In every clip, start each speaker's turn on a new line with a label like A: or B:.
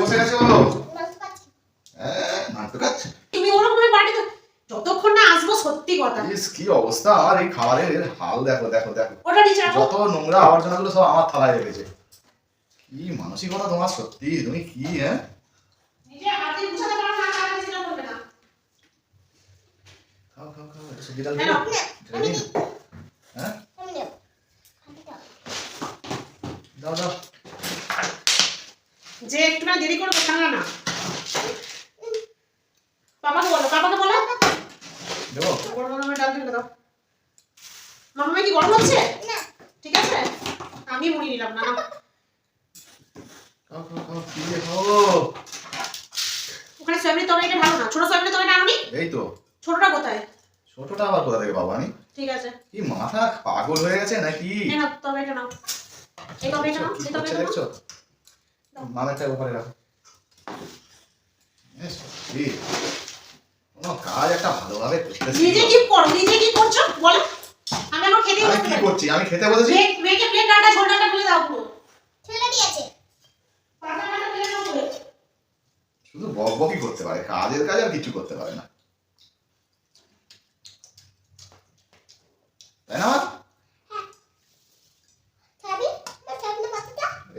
A: বসে গেছো? নাটক আছে।
B: তুমি ওরকম পার্টি যতক্ষণ না আসবো সত্যি কথা।
A: কি অবস্থা আমার এই খাবারের হাল দেখো দেখো দেখো।
B: ওটা নিচে রাখো।
A: যত নোংরা আবর্জনাগুলো সব আমার থালায় রেখেছে। কি মানসিকতা তোমার সত্যি, তুমি কি হ্যাঁ?
B: নিজে হাতে মুছাতে পারো না, আর কিছু করবে না।
A: খাও খাও খাও, এটা সবজি ডাল
B: হ্যাঁ
A: হ্যাঁ দাও দাও।
B: যে একটু না দেরি করবে খানা না। পাপাকে বলো, পাপাকে বলো
A: দেবো
B: গরম গরম ডাল ঢেলে দাও। মাম্মা কি গরম হচ্ছে না? ঠিক আছে আমি মুড়ি নিলাম না।
A: খাও খাও খাও, কি দিয়ে খাও?
B: ওখানে সয়াবিনের তরকারিটা ভালো না, ছোট সয়াবিনের তরকারিটা আনুনি?
A: এই তো।
B: ছোটটা কোথায়?
A: ছোটটা আবার কোথা থেকে পাবো আমি?
B: ঠিক আছে।
A: কি মাথা পাগল হয়ে গেছে নাকি?
B: না তরকারিটা নাও, এই তরকারিটা নাও, এই তরকারিটা
A: দেখছো
B: নাও।
A: মাথাটা উপরে রাখো। কোনো কাজ একটা ভালোভাবে করতেছি।
B: নিজে কি করো, নিজে কি করছো বলো? আমি এখন খেতে
A: আমি
B: বসতে
A: কি
B: পারি।
A: করছি? আমি খেতে বসেছি।
B: মেয়েকে প্লেট ডালটা ছোট ডালটা ফেলে দাও পুরো। ছেলে দিয়েছে। পাতা পাতা ফেলে দাও পুরো।
A: শুধু বকবকই করতে পারে, কাজের কাজ আর কিছু করতে পারে না, তাই না?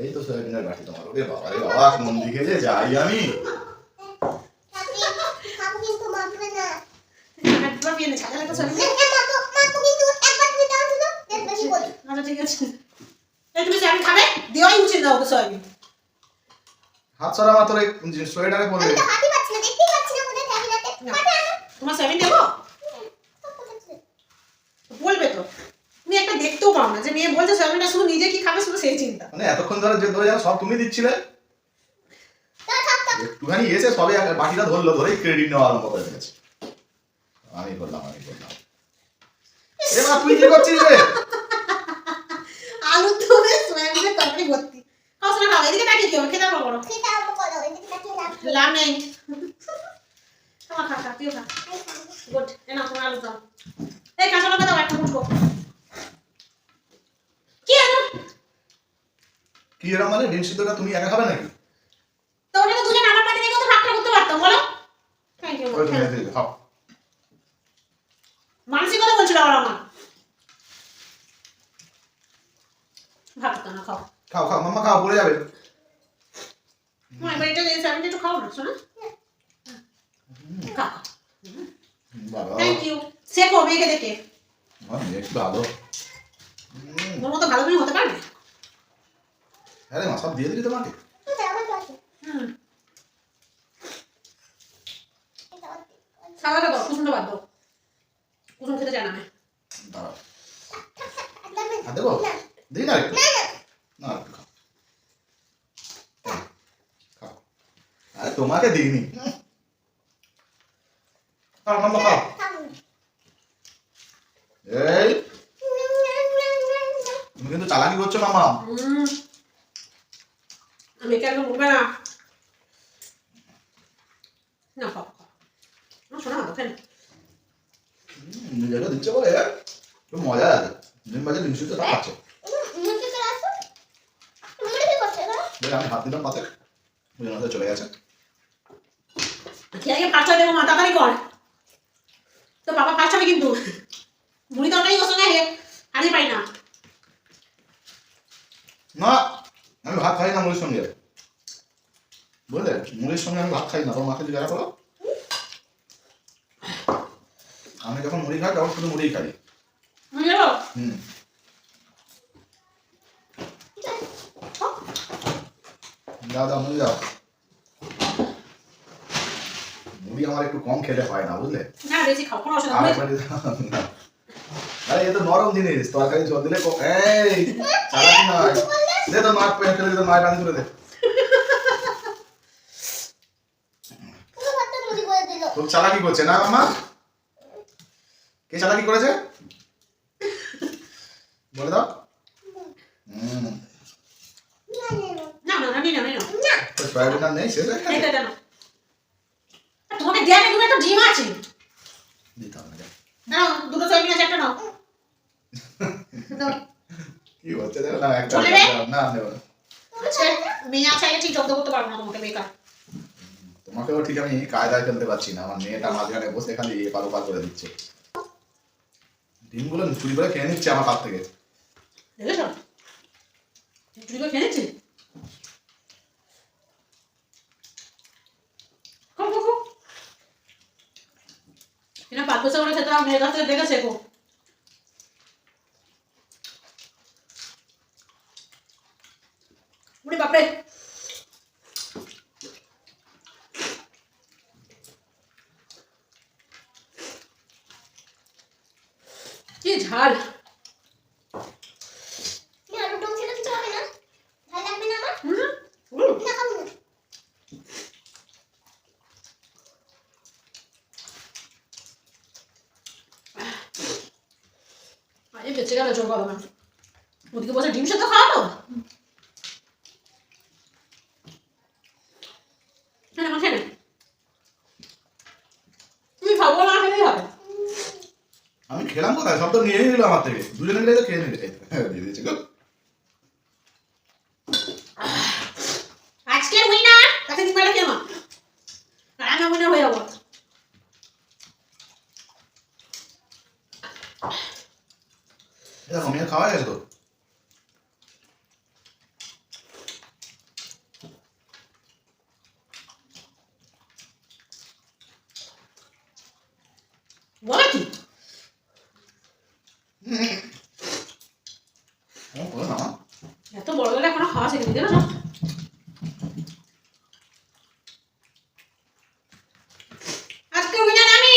A: এই তো সয়াবিনের বাটি তোমার। ওরে বাবা রে বাবা, মন দিকে যে যাই আমি। হাত সরা মাত্র সোয়েটারে পড়বে।
B: তোমার সয়াবিন দেবো? বলবে তো, তুমি একটা দেখতেও পাও না যে মেয়ে বলছে সয়াবিনটা শুধু নিজে কি খাবে শুধু সেই চিন্তা।
A: মানে এতক্ষণ ধরে যে ধরে যাও সব তুমি দিচ্ছিলে, একটুখানি এসে সবে বাকিটা ধরলো, ধরেই ক্রেডিট নেওয়া আরম্ভ করে দিয়েছে। আমি করলাম। এবার তুই কি করছিস রে?
B: আলু ধরে সয়াবিনের তরকারি ভর্তি। খাও শোনা খাও, এদিকে তাকিয়ে কি হবে? খেতে পারবো না। লাভ নেই। খাওয়া খা তুইও খা। গুড, এ নাও তোমার আলু দাও। এই কাঁচা লঙ্কা দাও একটা মুঠো। কি আলু?
A: কি এরকম মানে ডিম সিদ্ধটা তুমি একা খাবে নাকি?
B: তো ওটা তো দুজন আমার পাতে দেখো তো ভাগটা করতে পারতাম বলো। Thank you.
A: ওই তুমি এদিকে খাও।
B: মানসিকতা বলছিল আর আমার। ভাগটা না খাও।
A: খাও খাও মাম্মা খাও, পড়ে যাবে।
B: মা এবার এটা এই সয়াবিনটা একটু খাও না শোনা। খা।
A: বাবা
B: থ্যাংক ইউ। শেখো মেয়েকে দেখে।
A: একটু ভালো।
B: ওর মতো ভালো তুমি হতে পারবে?
A: আরে মা সব দিয়ে দিলি তোমাকে।
B: খাওয়াটা দাও, কুসুমটা বাদ দাও। কুসুম খেতে চায় না আমি।
A: দাঁড়াও। আর দেবো? দিই না একটু? না একটু খাও। খাও। আরে তোমাকে দিইনি। খাও মাম্মা খাও। এই তুমি কিন্তু চালাকি করছো মামা।
B: আমি কেন বলবে না? না খাও খাও। না শোনা ওখানে।
A: নিজেকে দিচ্ছে বলে খুব মজা আছে। ডিম ভাজা ডিম সিদ্ধ সব খাচ্ছে। আমি হাত দিলাম পাতে, বুঝে চলে গেছে।
B: কি আগে ফার্স্ট দেবো মা তাড়াতাড়ি কর। তো বাবা ফার্স্ট হবে কিন্তু। মুড়ি তরকারি ওর সঙ্গে হারিয়ে পাই না।
A: না আমি ভাত খাই না মুড়ির সঙ্গে, বুঝলে? মুড়ির সঙ্গে আমি ভাত খাই না। তোমার মাকে জিজ্ঞাসা করো। আমি যখন মুড়ি খাই তখন শুধু মুড়িই খাই। দাও দাও মুড়ি দাও। মুড়ি আমার একটু কম খেলে হয় না, বুঝলে?
B: না বেশি খাও, কোনো অসুবিধা নেই।
A: আরে এ তো নরম জিনিস, তরকারি জল দিলে এই চালাকি নয়। দে তো মাছ পেয়ে ফেলে দে, মাছ রাঁধি করে দে। খুব চালাকি করছে না মামা? কে চালাকি করেছে বলে দাও।
B: না না না না না
A: তো সয়াবিন আর নেই শেষ হয়ে গেছে।
B: এটা জানো তোমাকে দেয়া না, তুমি একটা ডিম আছে
A: দিতে হবে না।
B: নাও দুটো সয়াবিন আছে একটা নাও।
A: কি হচ্ছে দেখো না, একটা
B: চলে রে।
A: না নেব না।
B: মেয়ে আছে ঠিক জব্দ করতে পারবো না তোমাকে বেকার।
A: আমাকেও ঠিক আমি কায়দায় ফেলতে পারছি না, আমার মেয়েটা মাঝখানে বসে খালি এপার ওপার করে দিচ্ছে, ডিমগুলো চুরি করে খেয়ে নিচ্ছে আমার হাত থেকে।
B: দেখেছ চুরি করে খেয়ে নিচ্ছি। খাও খাও খাও, এনা পাকোসা করে খেতে মেয়ের কাছ থেকে দেখে শেখো। উনি বাপরে, কি ঝাল। আরে বেঁচে গেল জোর গরমে, ওদিকে বসে ডিম সেদ্ধ খাওয়া তো। তুমি খাবো না খেলেই হবে।
A: আমি খেলাম কোথায়, সব তো নিয়ে নিল আমার থেকে, দুজনে মিলে তো খেয়ে নিলে। দিয়ে দিয়েছে গো।
B: আজকের উইনার কাছে দিন মেরে খেলো, আর আমি উইনার হয়ে যাবো।
A: এরকম মেয়ে খাওয়া গেছে তো।
B: বলে কি এত বড় বড় এখনো খাওয়া শিখে নিতে না। আজকে উইনার আমি।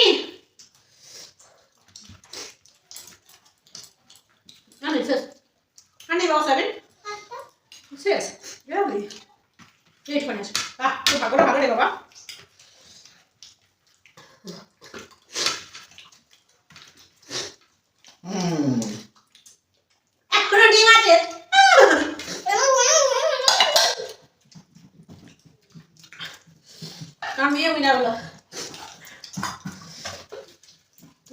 B: আনে শেষ, আনে বাবা সেভেন শেষ রিয়েলি এইট ফিনিশ। তো ভাগটা ভালো রে বাবা। এখনো ডিম আছে। আমি উইনার হলো।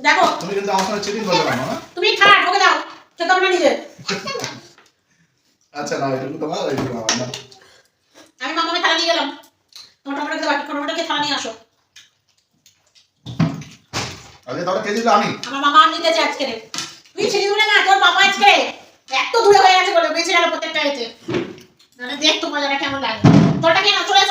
B: দেখো
A: তুমি কিন্তু আমার সঙ্গে চিটিং করবে না।
B: তুমি থার্ড, ওকে দাও খেতে হবে না নিজে।
A: আচ্ছা না, এটুকু তোমার, এইটুকু আমার না।
B: আমি মামাকে থালা নিয়ে গেলাম, তোমার টমেটো খেতে বাকি, টমেটোকে থালা নিয়ে আসো।
A: আরে তাহলে কে দিল? আমি।
B: আমার মামা নিতেছে আজকে রে। তুই ছিলি বলে না, তোর বাবা আজকে এত দূরে হয়ে গেছে বলে বেঁচে গেল প্রত্যেকটা এতে। মানে দেখ তো মজাটা কেমন লাগে। তোরটা কেন চলে